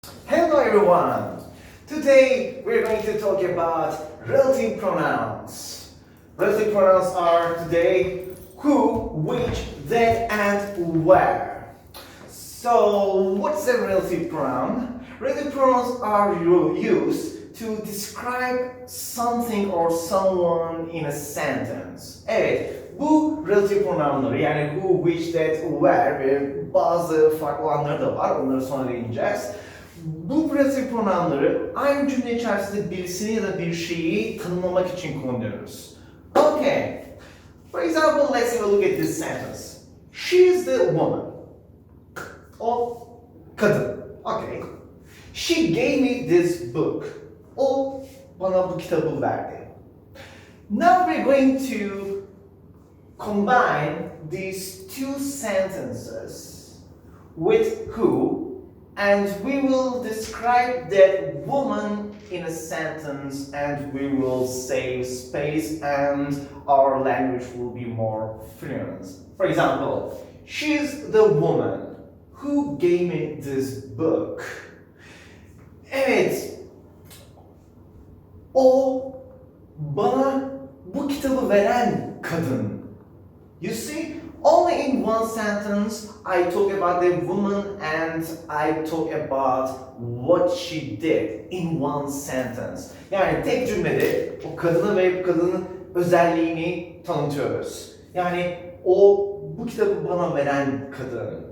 Hello everyone! Today we're going to talk about relative pronouns. Relative pronouns are today who, which, that, and where. So what's a relative pronoun? Relative pronouns are used to describe something or someone in a sentence. Evet, bu relative pronounları yani who, which, that, where ve bazı farklı olanları da var. Onları sonra değineceğiz. Bu relative pronounları aynı cümle içerisinde birisini ya da bir şeyi tanımlamak için kullanıyoruz. Okay. For example, let's have a look at this sentence. She is the woman. O kadın. Okay. She gave me this book. O bana bu kitabı verdi. Now we're going to combine these two sentences with who, and we will describe that woman in a sentence, and we will save space and our language will be more fluent. For example, she's the woman who gave me this book. Evet, o bana bu kitabı veren kadın. You see, only in one sentence I talk about the woman and I talk about what she did in one sentence. Yani tek cümlede o kadını ve bu kadının özelliğini tanıtıyoruz. Yani o bu kitabı bana veren kadın.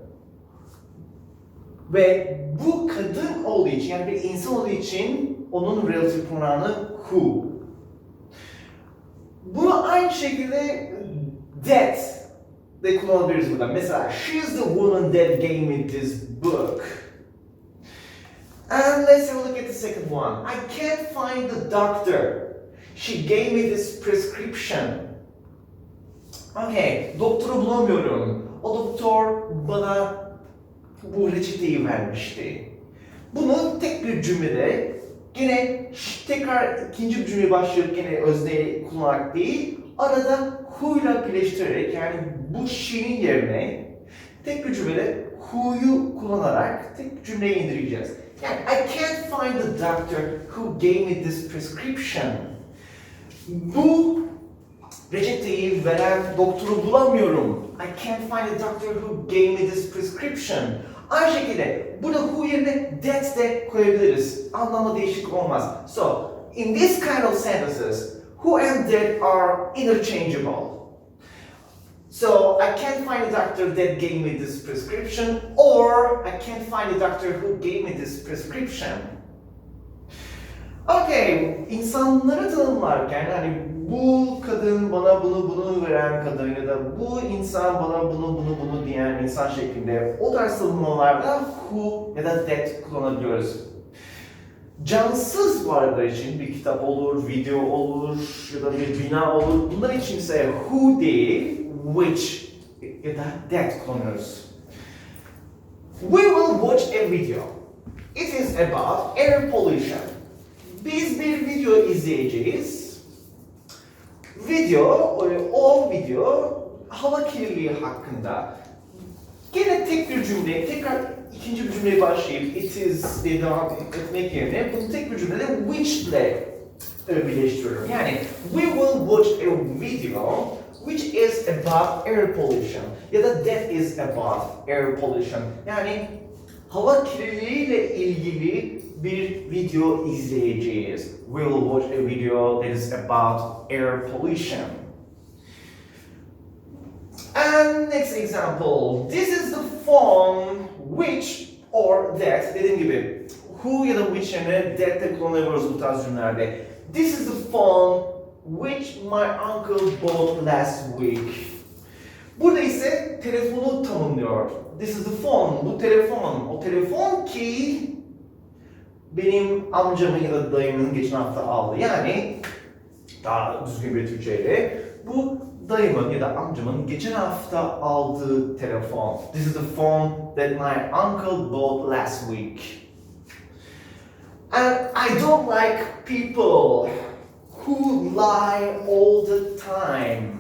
Ve bu kadın olduğu için yani bir insan olduğu için onun relative pronounu who. Bunu aynı şekilde that de kullanabiliriz burada. Mesela, she's the woman that gave me this book. And let's have a look at the second one. I can't find the doctor. She gave me this prescription. Okay, doktoru bulamıyorum. O doktor bana bu reçeteyi vermişti. Bunu tek bir cümlede gene tekrar ikinci bir cümleye başlayıp gene özneyi kullanarak değil, arada who ile birleştirerek yani bu she'nin yerine tek bir cümlede who'yu kullanarak tek cümleye indireceğiz. Yani I can't find the doctor who gave me this prescription. Bu reçeteyi veren doktoru bulamıyorum. I can't find the doctor who gave me this prescription. Aynı şekilde burada who yerine that de koyabiliriz. Anlamda değişiklik olmaz. So, in this kind of sentences, who and that are interchangeable. So, I can't find a doctor that gave me this prescription, or I can't find a doctor who gave me this prescription. Okay, insanları tanımlarken hani bu kadın bana bunu veren kadın ya da bu insan bana bunu diyen insan şeklinde o tarz tanımlamalarda who ya da that kullanabiliyoruz. Cansız varlıklar için bir kitap olur, video olur ya da bir bina olur. Bunlar için ise who değil, which ya da that kullanıyoruz. We will watch a video. It is about air pollution. Biz bir video izleyeceğiz. O video hava kirliliği hakkında. Gene tek bir cümle, tekrar ikinci bir cümleye başlayıp it is diye devam etmek yerine bunu tek bir cümlede which ile birleştiriyorum. Yani we will watch a video which is about air pollution ya da that is about air pollution. Yani hava kirliliği ile ilgili bir video izleyeceğiz. We will watch a video that is about air pollution. And next example, this is the phone which or that dediğim gibi who ya da which yerine that de kullanabiliyoruz bu tarz cümlelerde. This is the phone which my uncle bought last week. Burada ise telefonu tanımlıyor. This is the phone, bu telefon. O telefon ki benim amcamın ya da dayımın geçen hafta aldı. Yani daha düzgün bir Türkçeyle bu dayımın ya da amcamın geçen hafta aldığı telefon. This is the phone that my uncle bought last week. And I don't like people who lie all the time.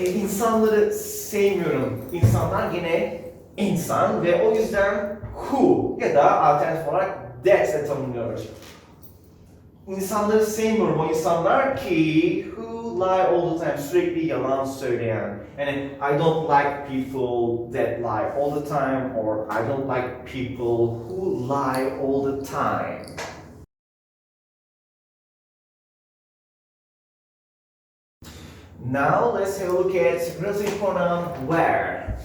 İnsanları sevmiyorum. İnsanlar yine insan ve o yüzden who ya da alternatif olarak that ile tanımlıyoruz. İnsanları sevmiyorum, o insanlar ki who lie all the time, sürekli yalan söyleyen. Yani I don't like people that lie all the time or I don't like people who lie all the time. Now let's have a look at relative pronoun where.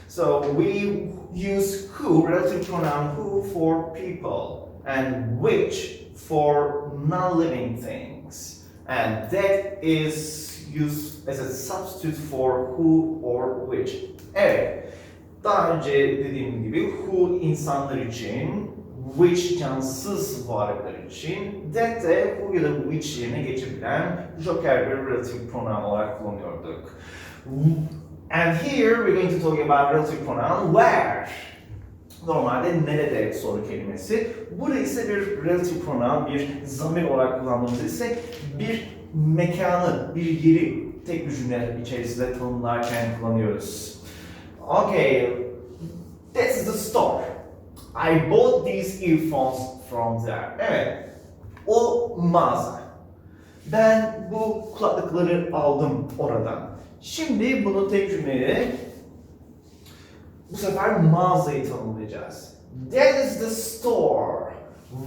So we use who, relative pronoun who for people and which for non-living things. And that is used as a substitute for who or which. Evet, daha önce dediğim gibi who insanlar için, which cansız varlıklar için, that de who ya da which yerine geçebilen joker bir relative pronoun olarak kullanıyorduk. And here we're going to talk about relative pronoun where. Normalde nerede soru kelimesi. Burada ise bir relative pronoun, bir zamir olarak kullandığımız ise bir mekanı, bir yeri tek bir cümle içerisinde tanımlarken kullanıyoruz. Okay, this is the store. I bought these earphones from there. Evet, o mağaza. Ben bu kulaklıkları aldım oradan. Şimdi bunu tek cümleye bu sefer mağazayı tanımlayacağız. That is the store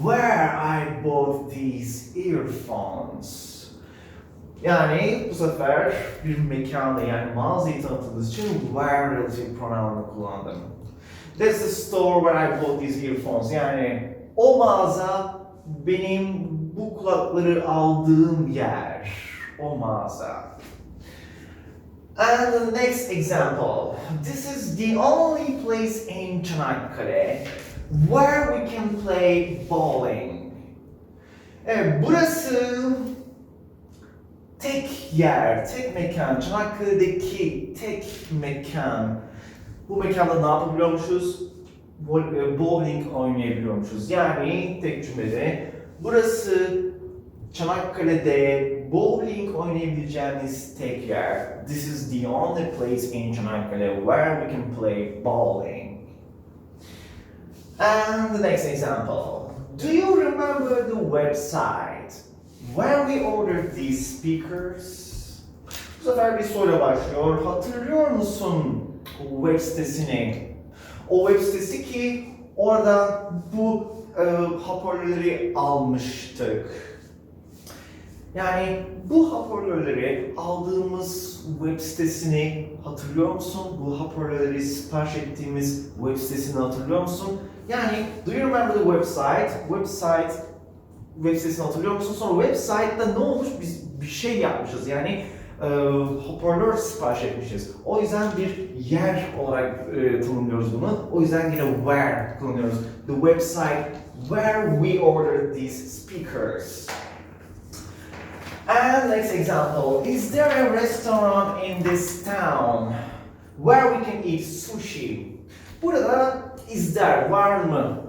where I bought these earphones. Yani bu sefer bir mekanda yani mağazayı tanıttığımız için where relative pronoun'u kullandım. That's the store where I bought these earphones. Yani o mağaza benim bu kulakları aldığım yer. O mağaza. And the next example. This is the only place in Çanakkale where we can play bowling. Evet, burası tek yer, tek mekan, Çanakkale'deki tek mekan. Bu mekanda ne yapabiliyormuşuz? Bowling oynayabiliyormuşuz. Yani tek cümlede burası Çanakkale'de bowling oynayabileceğimiz tek yer. This is the only place in Çanakkale where we can play bowling. And the next example. Do you remember the website where we ordered these speakers? Bu sefer bir soruyla başlıyor. Hatırlıyor musun web sitesini? O web sitesi ki orada bu hoparlörleri almıştık. Yani bu hoparlörleri aldığımız web sitesini hatırlıyor musun? Bu hoparlörleri sipariş ettiğimiz web sitesini hatırlıyor musun? Yani do you remember the website? Web sitesini hatırlıyor musun? Sonra website'da ne olmuş? Biz bir şey yapmışız. Yani hoparlör sipariş etmişiz. O yüzden bir yer olarak tanımlıyoruz bunu. O yüzden yine where kullanıyoruz. The website where we ordered these speakers. And next example, is there a restaurant in this town where we can eat sushi? Burada is there, var mı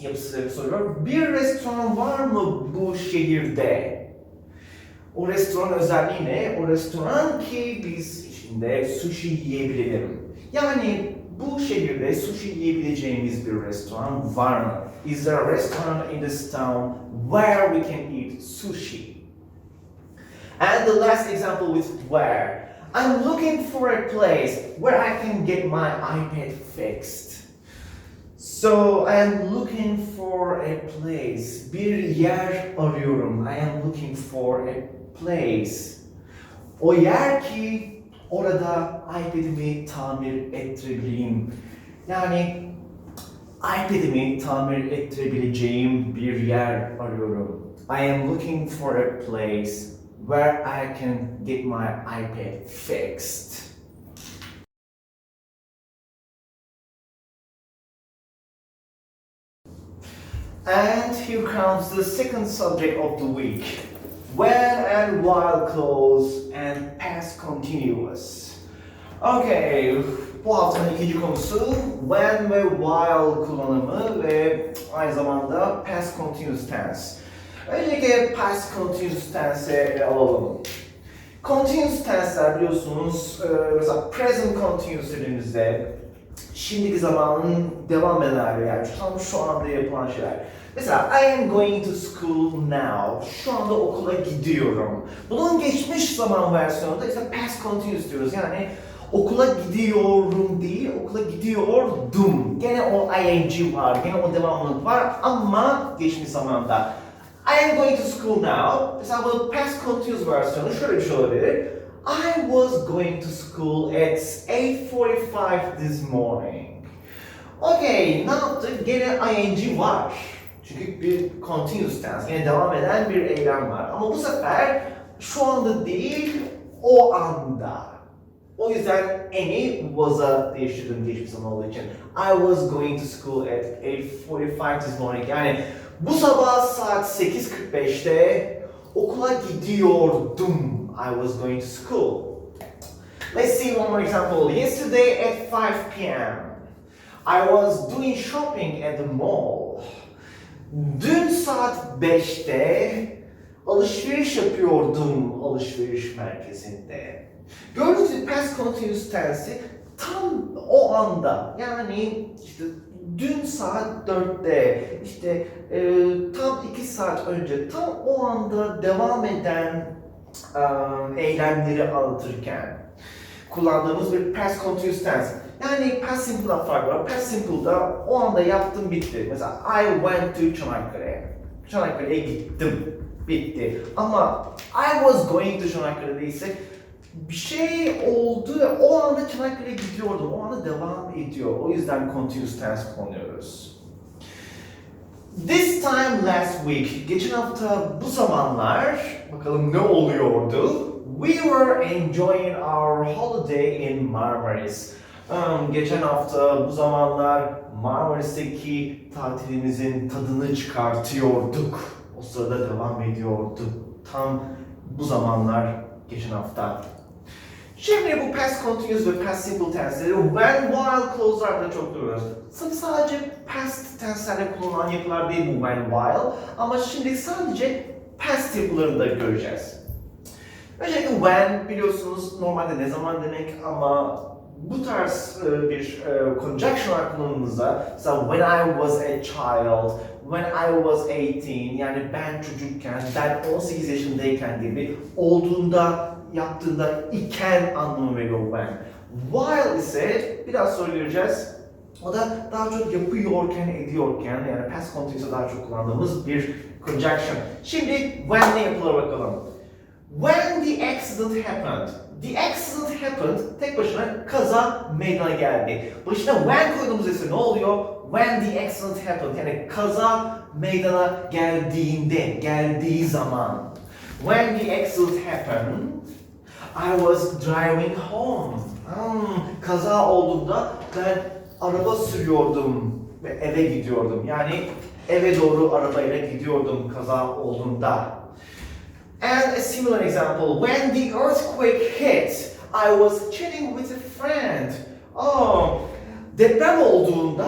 yapısıyla bir soruyor. Bir restoran var mı bu şehirde? O restoran özelliği ne? O restoran ki biz içinde sushi yiyebilelim. Yani bu şehirde sushi yiyebileceğimiz bir restoran var mı? Is there a restaurant in this town where we can eat sushi? And the last example with where. I'm looking for a place where I can get my iPad fixed. So I am looking for a place. Bir yer arıyorum. I am looking for a place. O yer ki orada iPad'imi tamir ettirebileyim. Yani iPad'imi tamir ettirebileceğim bir yer arıyorum. I am looking for a place where I can get my iPad fixed. And here comes the second subject of the week. When and while clause and past continuous. Okay, bu haftanın ikinci konusu when ve while kullanımı ve aynı zamanda past continuous tense. Öncelikle past continuous tense'e alalım. Continuous tense'ler biliyorsunuz, mesela present continuous dediğimizde şimdiki zamanın devam eden yani tam şu anda yapılan şeyler. Mesela I am going to school now. Şu anda okula gidiyorum. Bunun geçmiş zaman versiyonunda ise past continuous diyoruz. Yani okula gidiyorum değil, okula gidiyordum. Gene o ing var, gene o devamlılık var ama geçmiş zamanda. I am going to school now. Mesela bu past continuous versiyonu şöyle bir şey olabilir. I was going to school at 8:45 this morning. Okay, ne yaptık? Gene ing var. Çünkü bir continuous tense, yine devam eden bir eylem var. Ama bu sefer şu anda değil, o anda. O yüzden any was'a değiştirdim geçmiş zaman olduğu için. I was going to school at 8:45 this morning. Yani bu sabah saat 8:45'te okula gidiyordum. I was going to school. Let's see one more example. Yesterday at 5 p.m. I was doing shopping at the mall. Dün saat 5'te alışveriş yapıyordum alışveriş merkezinde. Gördüğünüz gibi past continuous tense'i tam o anda, yani işte dün saat 4'te, işte tam 2 saat önce, tam o anda devam eden eylemleri anlatırken kullandığımız bir past continuous tense. Yani past simple'dan fark var. Past simple'da o anda yaptım bitti. Mesela I went to Çanakkale. Çanakkale'ye gittim. Bitti. Ama I was going to Çanakkale'de ise bir şey oldu ve o anda Çanakkale'ye gidiyordum. O anda devam ediyor. O yüzden continuous tense kullanıyoruz. This time last week. Geçen hafta bu zamanlar bakalım ne oluyordu? We were enjoying our holiday in Marmaris. Geçen hafta bu zamanlar Marmaris'teki tatilimizin tadını çıkartıyorduk. O sırada devam ediyordu. Tam bu zamanlar geçen hafta. Şimdi bu past continuous ve past simple tense'leri when, while clause'larda çok görüyoruz. Sadece past tense'lerde kullanılan yapılar değil bu when, while. Ama şimdi sadece past yapılarını da göreceğiz. Öncelikle when biliyorsunuz normalde ne zaman demek ama bu tarz bir conjunction kullanımımızda mesela when I was a child, when I was 18 yani ben çocukken, ben 18 yaşındayken gibi olduğunda, yaptığında iken anlamı veriyor when. While ise biraz sonra göreceğiz. O da daha çok yapıyorken, ediyorken yani past continuous'a daha çok kullandığımız bir conjunction. Şimdi when ne yapılır bakalım. When the accident happened. The accident happened tek başına kaza meydana geldi. Başına when koyduğumuz ise ne oluyor? When the accident happened yani kaza meydana geldiğinde, geldiği zaman. When the accident happened, I was driving home. Kaza olduğunda ben araba sürüyordum ve eve gidiyordum. Yani eve doğru arabayla gidiyordum kaza olduğunda. And a similar example, when the earthquake hit, I was chatting with a friend. Deprem olduğunda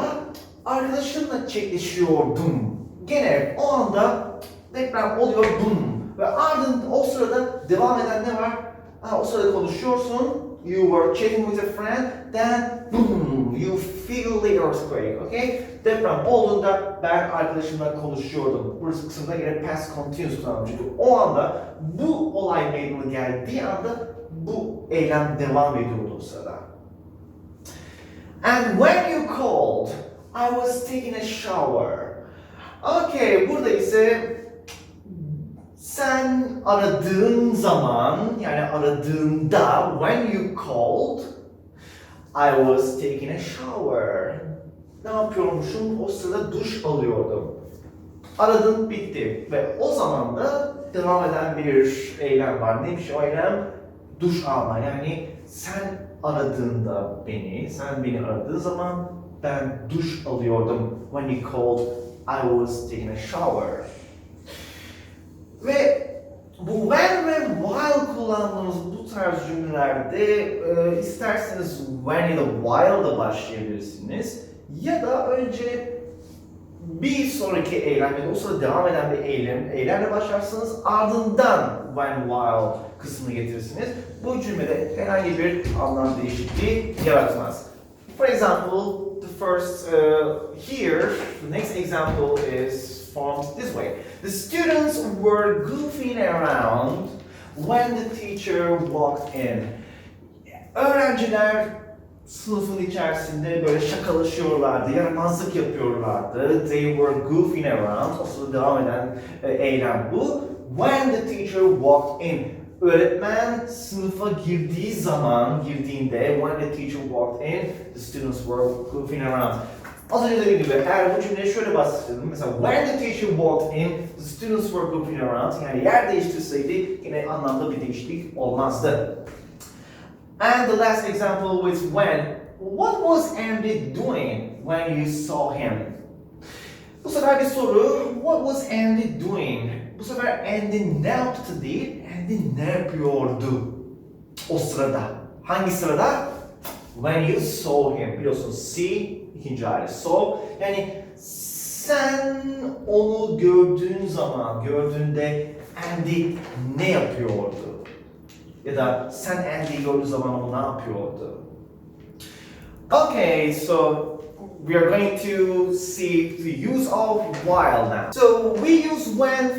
arkadaşımla chatleşiyordum. Gene o anda deprem oluyor, boom. Ve ardından o sırada devam eden ne var? O sırada konuşuyorsun. You were chatting with a friend, then boom, you feel the earthquake, okay? Deprem olduğunda ben arkadaşımla konuşuyordum. Burası kısımda yine past continuous kullanıyorum çünkü o anda bu olay meydana geldiği anda bu eylem devam ediyordu o sırada. And when you called, I was taking a shower. Okay, burada ise sen aradığın zaman, yani aradığında, when you called, I was taking a shower. Ne yapıyormuşum? O sırada duş alıyordum. Aradın, bitti. Ve o zaman da devam eden bir eylem var. Neymiş o eylem? Duş alma. Yani sen aradığında beni, sen beni aradığın zaman ben duş alıyordum. When you called, I was taking a shower. Ve bu when ve while kullandığımız bu tarz cümlelerde isterseniz when ya da while'da başlayabilirsiniz. Ya da önce bir sonraki eylem ya da o sırada devam eden bir eylemle başlarsınız. Ardından when, while kısmını getirirsiniz. Bu cümlede herhangi bir anlam değişikliği yaratmaz. For example, example, the first here, the next example is formed this way. The students were goofing around when the teacher walked in. Öğrenciler sınıfın içerisinde böyle şakalaşıyorlardı, yaramazlık yapıyorlardı. They were goofing around. O sırada devam eden eylem bu. When the teacher walked in. Öğretmen sınıfa girdiğinde, when the teacher walked in, the students were goofing around. Az önce dediğim gibi eğer bu cümleyi şöyle bahsettim. Mesela when the teacher walked in, the students were goofing around. Yani yer değiştirseydi yine anlamda bir değişiklik olmazdı. And the last example was when. What was Andy doing when you saw him? Bu sefer bir soru. What was Andy doing? Bu sefer Andy ne yaptı değil, Andy ne yapıyordu o sırada? Hangi sırada? When you saw him. Biliyorsun see, ikinci hali saw. Yani sen onu gördüğünde Andy ne yapıyordu? Ya da sen Andy'yi gördüğün zaman o ne yapıyordu? Okay, so we are going to see the use of while now. So we use when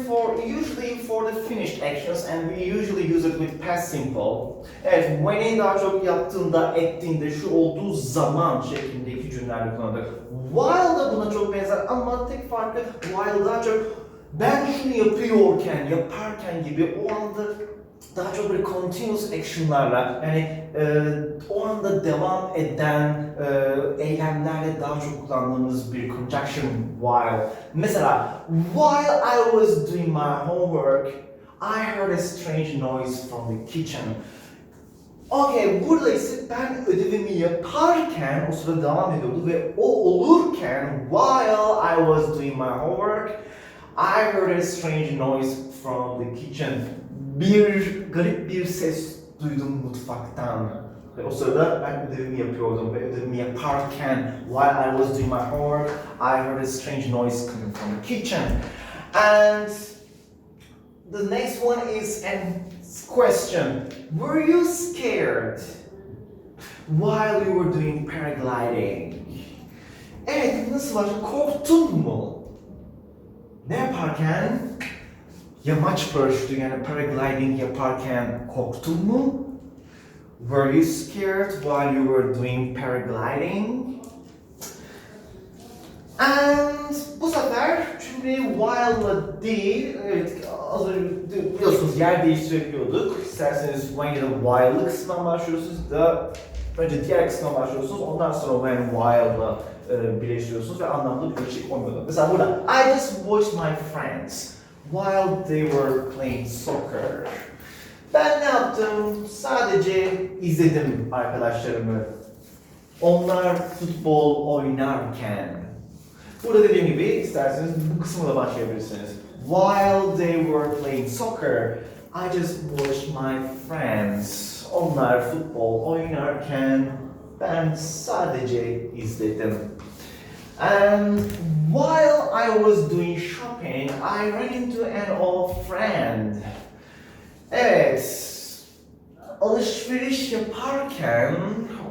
usually for the finished actions and we usually use it with past simple. Evet, when'i daha çok yaptığında, ettiğinde, şu olduğu zaman şeklindeki cümleler kullanılır. While da buna çok benzer ama tek farkı while daha çok ben şunu yaparken gibi o anda daha çok böyle continuous action'larla yani o anda devam eden eylemlerle daha çok kullandığımız bir conjunction while. Mesela while I was doing my homework, I heard a strange noise from the kitchen. Okay, burada ise ben ödevimi yaparken o sırada devam ediyordu ve o olurken while I was doing my homework, I heard a strange noise from the kitchen. Garip bir ses duydum mutfaktan. Ve o sırada ben ödevimi yapıyordum ve ödevimi yaparken while I was doing my homework, I heard a strange noise coming from the kitchen. And the next one is a question. Were you scared while you were doing paragliding? Evet, nasıl var? Korktun mu? Ne yaparken? Yamaç paraşütü yani paragliding yaparken korktun mu? Were you scared while you were doing paragliding? And bu sefer cümleyi while'la değil, evet az önce biliyorsunuz yer değiştirebiliyorduk. İsterseniz when ya da while'lı kısmından başlıyorsunuz da önce diğer kısmından başlıyorsunuz. Ondan sonra when while'la birleştiriyorsunuz ve anlamda bir değişiklik olmuyordu. Mesela burada I just watched my friends while they were playing soccer. Ben ne yaptım? Sadece izledim arkadaşlarımı. Onlar futbol oynarken. Burada dediğim gibi isterseniz bu kısımla başlayabilirsiniz. While they were playing soccer, I just watched my friends. Onlar futbol oynarken ben sadece izledim. And while I was doing shopping, I ran into an old friend. Evet, alışveriş yaparken,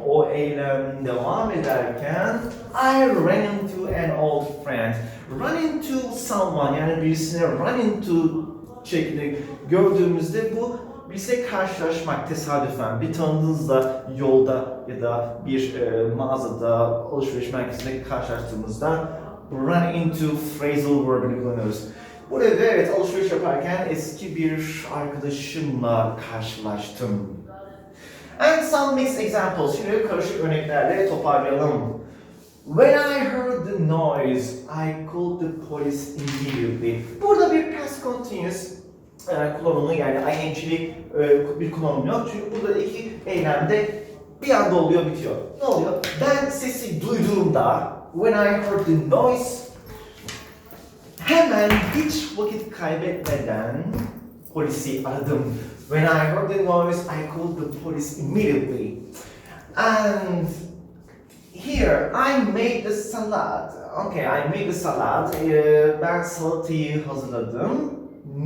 o eylem devam ederken, I ran into an old friend. Run into someone, yani birisine run into şeklinde gördüğümüzde bu birisiyle karşılaşmak tesadüfen, bir tanıdığınızla yolda ya da bir mağazada, alışveriş merkezinde karşılaştığımızda run into phrasal verb'ini kullanıyoruz. Burada evet alışveriş yaparken eski bir arkadaşımla karşılaştım. And some mixed examples. Şimdi karışık örneklerle toparlayalım. When I heard the noise, I called the police immediately. Burada bir past continuous kullanımı yani ing'li bir kullanım yok. Çünkü burada iki eylemde bir anda oluyor bitiyor. Ne oluyor? Ben sesi duyduğumda, when I heard the noise, hemen hiç vakit kaybetmeden polisi aradım. When I heard the noise, I called the police immediately. And here, I made the salad. Okay, I made the salad. Ben salatayı hazırladım.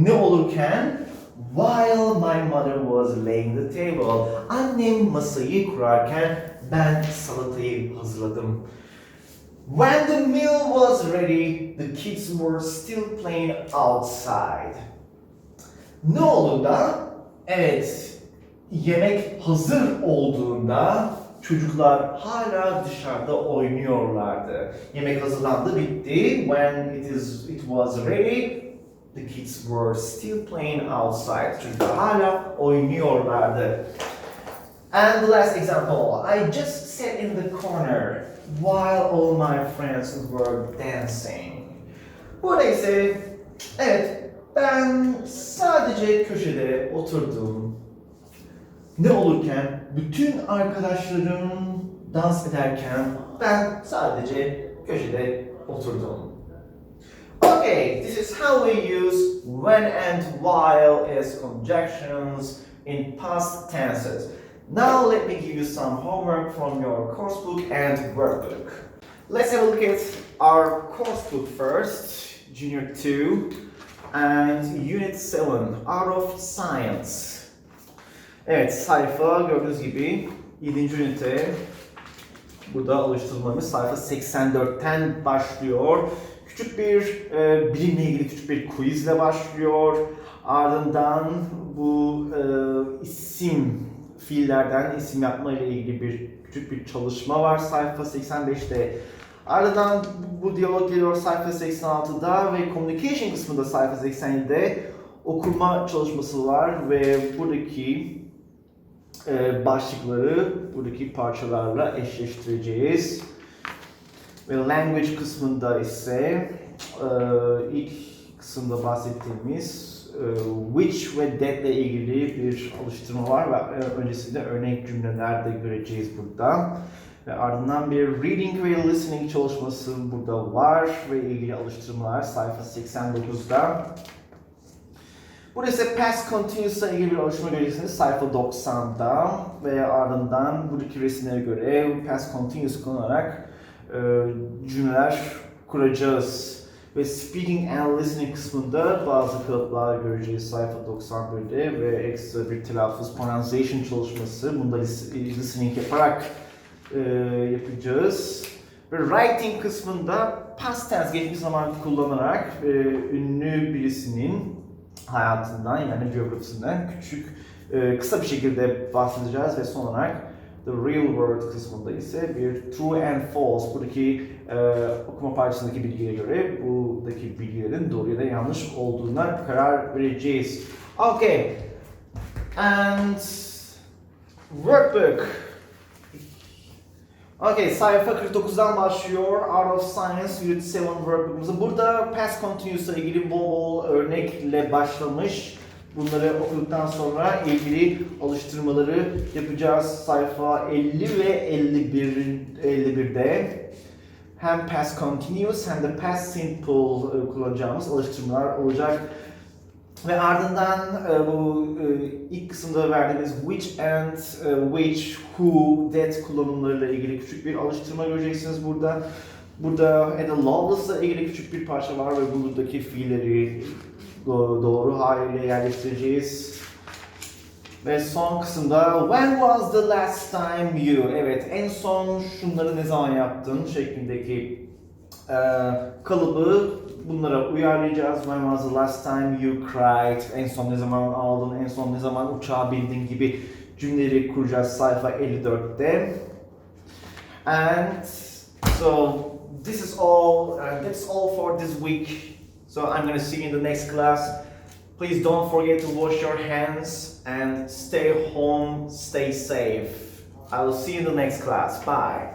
Ne olurken? While my mother was laying the table. Annem masayı kurarken Ben salatayı hazırladım. When the meal was ready, the kids were still playing outside. Ne olduğunda? Evet, yemek hazır olduğunda çocuklar hala dışarıda oynuyorlardı. Yemek hazırlandı, bitti. When it was ready, the kids were still playing outside. Çocuklar hala oynuyorlardı. And the last example, I just sat in the corner while all my friends were dancing. Burada ise, evet, ben sadece köşede oturdum. Ne olurken, bütün arkadaşlarım dans ederken ben sadece köşede oturdum. Okay, this is how we use when and while as conjunctions in past tenses. Now let me give you some homework from your course book and workbook. Let's have a look at our course book first, Junior 2 and Unit 7, Art of Science. Evet, sayfa gördüğünüz gibi 7. ünite. Burada alıştırmalarımız sayfa 84'ten başlıyor. Küçük bir bilimle ilgili küçük bir quizle başlıyor. Ardından bu isim fiillerden isim yapma ile ilgili bir küçük bir çalışma var sayfa 85'te. Ardından bu diyalog geliyor sayfa 86'da ve communication kısmında sayfa 87'de okuma çalışması var ve buradaki başlıkları buradaki parçalarla eşleştireceğiz. Ve language kısmında ise ilk kısımda bahsettiğimiz which ve that ile ilgili bir alıştırma var ve öncesinde örnek cümleler de göreceğiz burada. Ve ardından bir reading ve listening çalışması burada var ve ilgili alıştırmalar sayfa 89'da. Burada ise past continuous ile ilgili bir alıştırma göreceksiniz sayfa 90'da ve ardından buradaki resimlere göre past continuous kullanarak cümleler kuracağız. Ve speaking and listening kısmında bazı kalıplar göreceğiz sayfa 91'de ve ekstra bir telaffuz pronunciation çalışması. Bunda listening yaparak yapacağız. Ve writing kısmında past tense geçmiş zaman kullanarak ünlü birisinin hayatından yani biyografisinden kısa bir şekilde bahsedeceğiz ve son olarak the real world kısmında ise bir true and false buradaki okuma parçasındaki bilgiye göre buradaki bilgilerin doğru ya da yanlış olduğuna karar vereceğiz. Okay. And workbook. Okay, sayfa 49'dan başlıyor. Art of Science Unit 7 workbook'umuzda. Burada past continuous ile ilgili bol bol örnekle başlamış. Bunları okuduktan sonra ilgili alıştırmaları yapacağız. Sayfa 50 ve 51'de hem past continuous hem de past simple kullanacağımız alıştırmalar olacak. Ve ardından bu ilk kısımda verdiğimiz which and which, who, that kullanımlarıyla ilgili küçük bir alıştırma göreceksiniz burada. Burada Ada Lovelace'la ilgili küçük bir parça var ve buradaki fiilleri doğru haliyle yerleştireceğiz. Ve son kısımda when was the last time you? Evet, en son şunları ne zaman yaptın şeklindeki kalıbı bunlara uyarlayacağız. When was the last time you cried? En son ne zaman ağladın? En son ne zaman uçağa bindin gibi cümleleri kuracağız sayfa 54'te. And so this is all. That's all for this week. So I'm gonna see you in the next class. Please don't forget to wash your hands and stay home, stay safe. I will see you in the next class. Bye.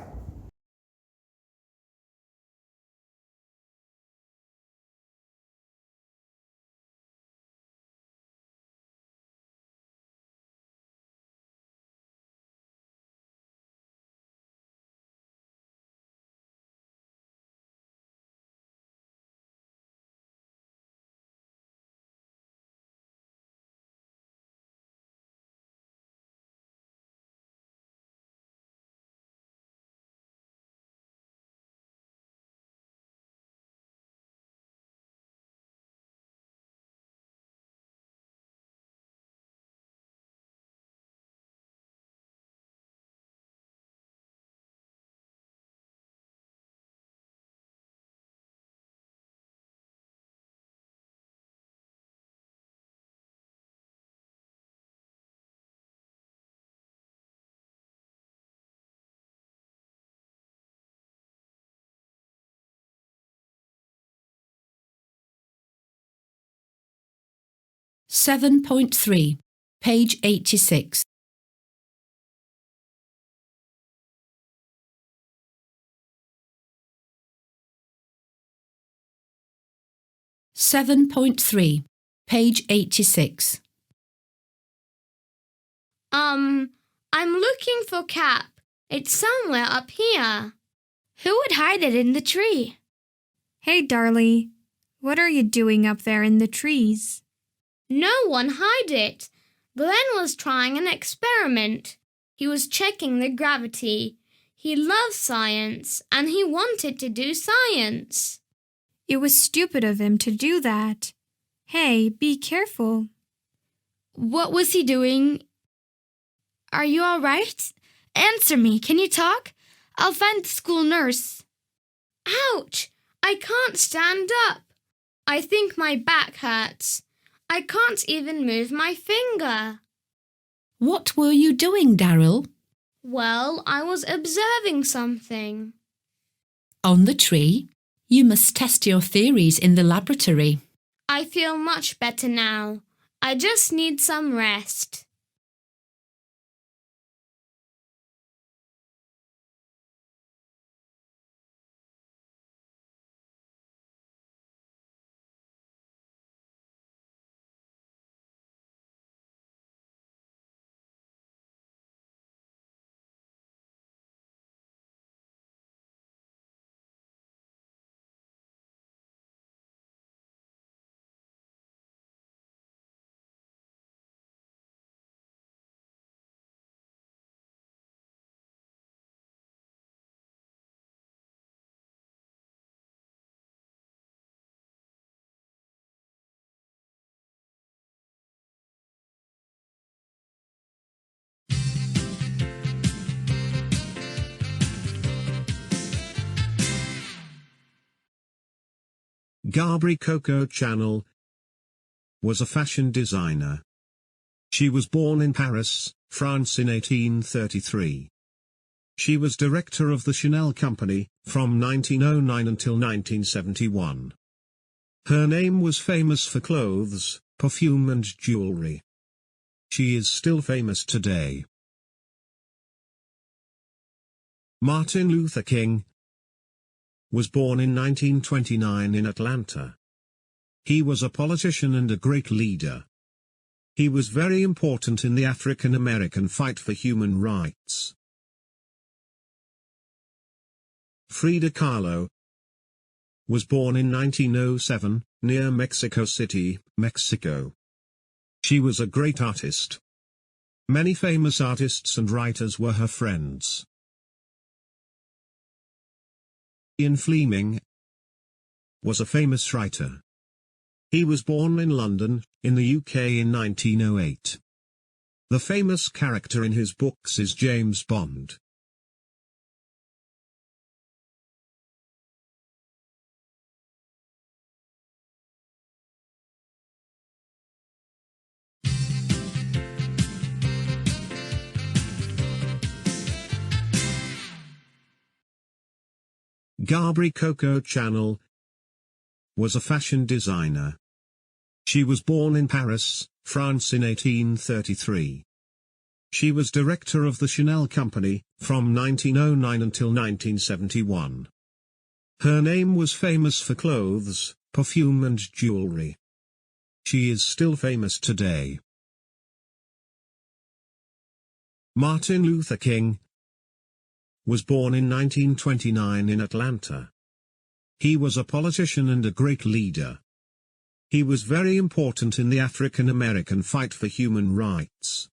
7.3, page 86. Page 86. I'm looking for Cap. It's somewhere up here. Who would hide it in the tree? Hey, Darlie. What are you doing up there in the trees? No one hide it. Glenn was trying an experiment. He was checking the gravity. He loves science, and he wanted to do science. It was stupid of him to do that. Hey, be careful. What was he doing? Are you all right? Answer me. Can you talk? I'll find the school nurse. Ouch! I can't stand up. I think my back hurts. I can't even move my finger. What were you doing, Daryl? Well, I was observing something. On the tree? You must test your theories in the laboratory. I feel much better now. I just need some rest. Gabri Coco Chanel was a fashion designer. She was born in Paris, France in 1833. She was director of the Chanel Company, from 1909 until 1971. Her name was famous for clothes, perfume and jewelry. She is still famous today. Martin Luther King was born in 1929 in Atlanta. He was a politician and a great leader. He was very important in the African American fight for human rights. Frida Kahlo was born in 1907, near Mexico City, Mexico. She was a great artist. Many famous artists and writers were her friends. Ian Fleming was a famous writer. He was born in London, in the UK in 1908. The famous character in his books is James Bond. Gabri Coco Chanel was a fashion designer. She was born in Paris, France in 1833. She was director of the Chanel Company, from 1909 until 1971. Her name was famous for clothes, perfume and jewelry. She is still famous today. Martin Luther King was born in 1929 in Atlanta. He was a politician and a great leader. He was very important in the African American fight for human rights.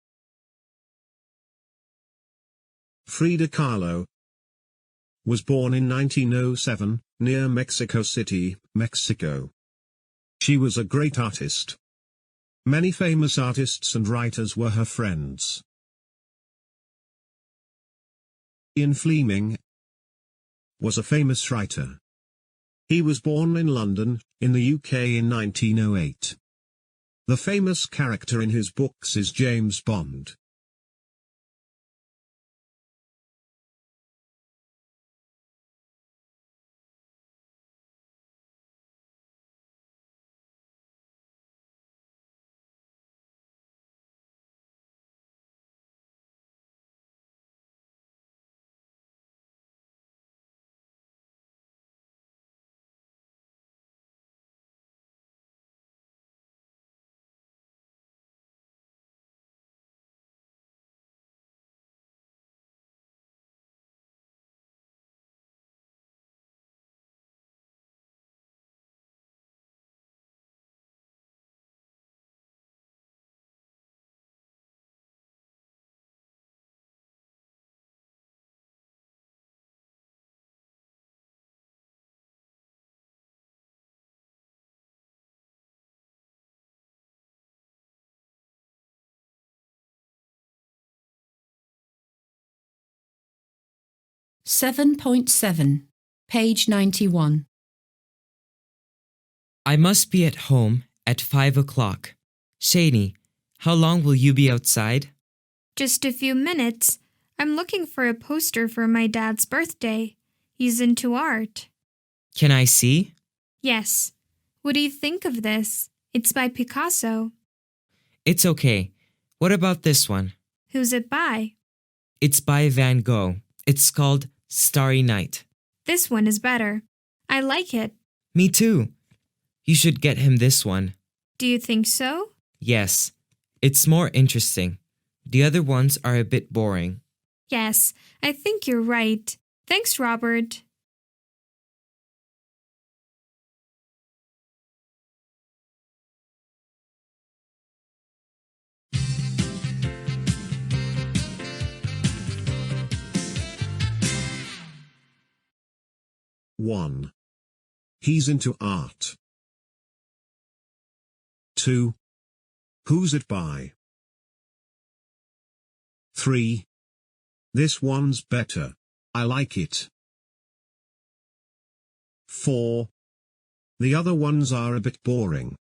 Frida Kahlo was born in 1907, near Mexico City, Mexico. She was a great artist. Many famous artists and writers were her friends. Ian Fleming was a famous writer. He was born in London, in the UK in 1908. The famous character in his books is James Bond. 7.7, page 91. I must be at home at 5 o'clock. Shani, how long will you be outside? Just a few minutes. I'm looking for a poster for my dad's birthday. He's into art. Can I see? Yes. What do you think of this? It's by Picasso. It's okay. What about this one? Who's it by? It's by Van Gogh. It's called Starry Night. This one is better. I like it. Me too. You should get him this one. Do you think so? Yes. It's more interesting. The other ones are a bit boring. Yes, I think you're right. Thanks, Robert. One. He's into art. 2. Who's it by? 3. This one's better. I like it. 4. The other ones are a bit boring.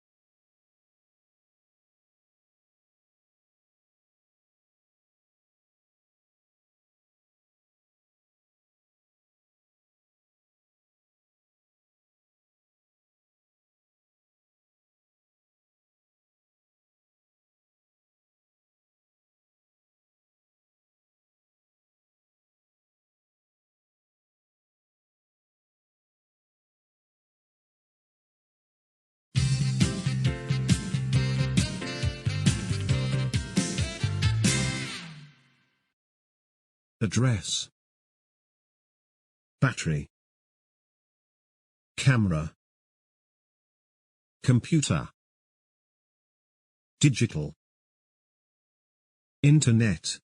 Address. Battery. Camera. Computer. Digital. Internet.